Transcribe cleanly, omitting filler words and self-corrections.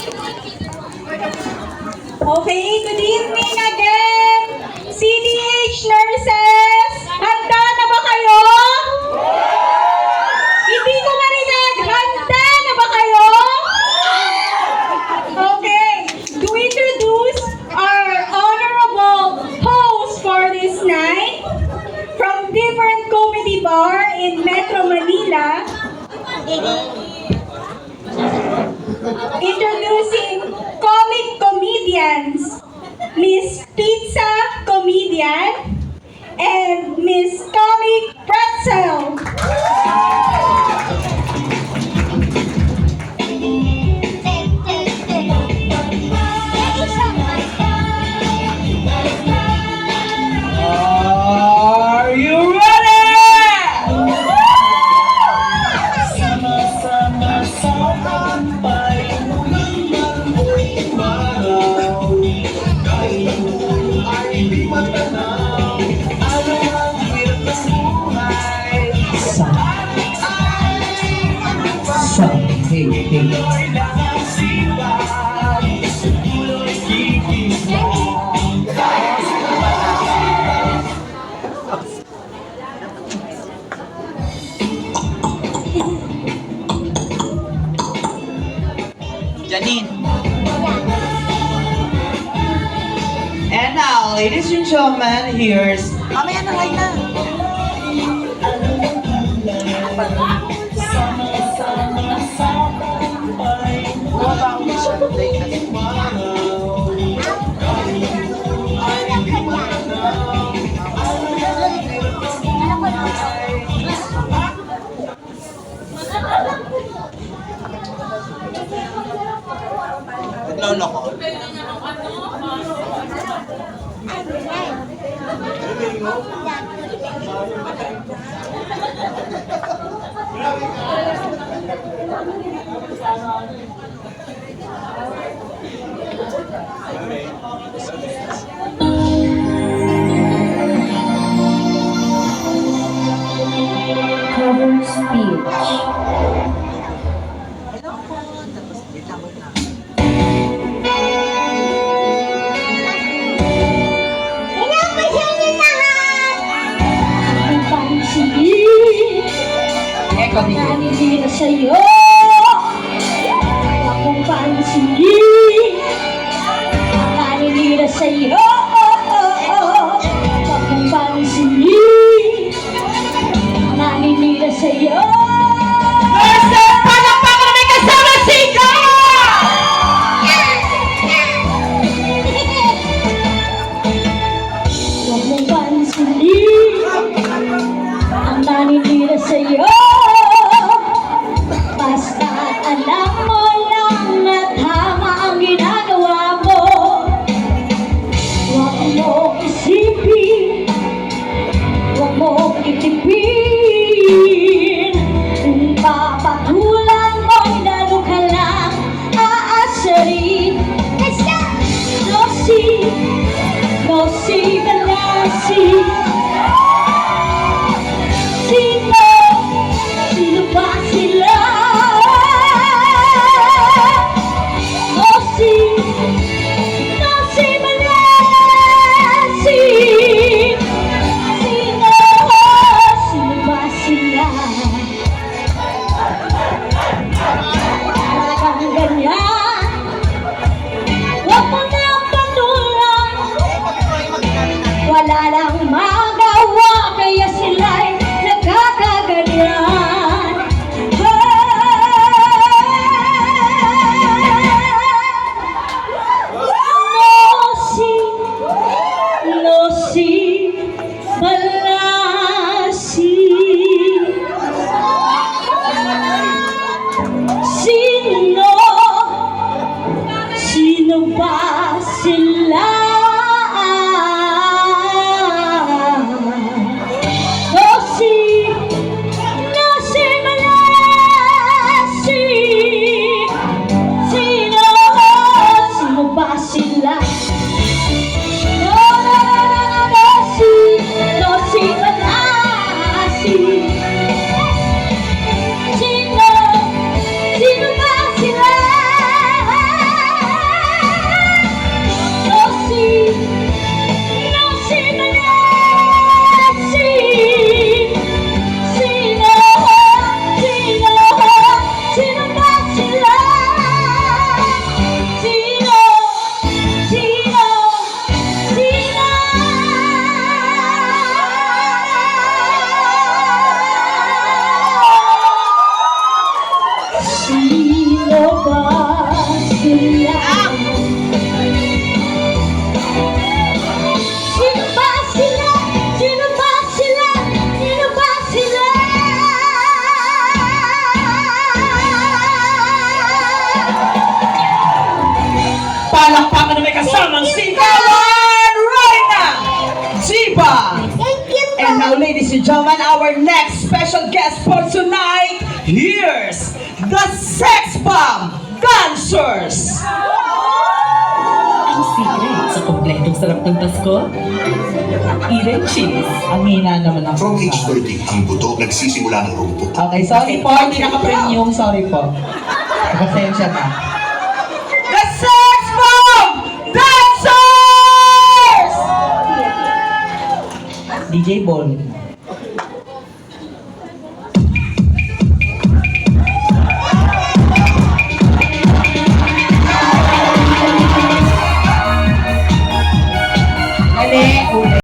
Okay, good evening again! CDH nurses, handa na ba kayo? Hindi ko marinig, handa na ba kayo? Okay, to introduce our honorable host for this night, from different comedy bar in Metro Manila, introducing comic comedians, Miss Pizza Comedian and Miss Comic Pretzel. Are you ready? Sama-sama sa tampay ng buong araw. Kahit ay di matanaw, ano ang hirap ng buhay? Sa tuloy lang ang sipag, tuloy kikis lang. Janine. And now, ladies and gentlemen, here's... Mamaya na, line na. Sama-sama sa tampay. Ay, di matanaw. Ano ang hirap ng buhay? Naglolo ko. Cover speech. Naninira sa'yo, akong pansinin. Naninira sa'yo, akong pansinin. Naninira sa'yo. Nurses, palakpakan na may kasama sika! Huwag mong pansinin ang naninira sa'yo. Basta alam mo lang na tama ang ginagawa mo. Tamang sigawan right now! Ziba! And now, ladies and gentlemen, our next special guest for tonight, here's the Sex Bomb Dancers! Ang secret sa kompletong sarap ng Pasko? Eden Cheese. Ang hina naman ang From age 30, ang buto nagsisimula ng rumpot. Okay, sorry po, hindi naka-premium, sorry po. Pasensya na. The Sex Bomb Dancers! DJ Ball.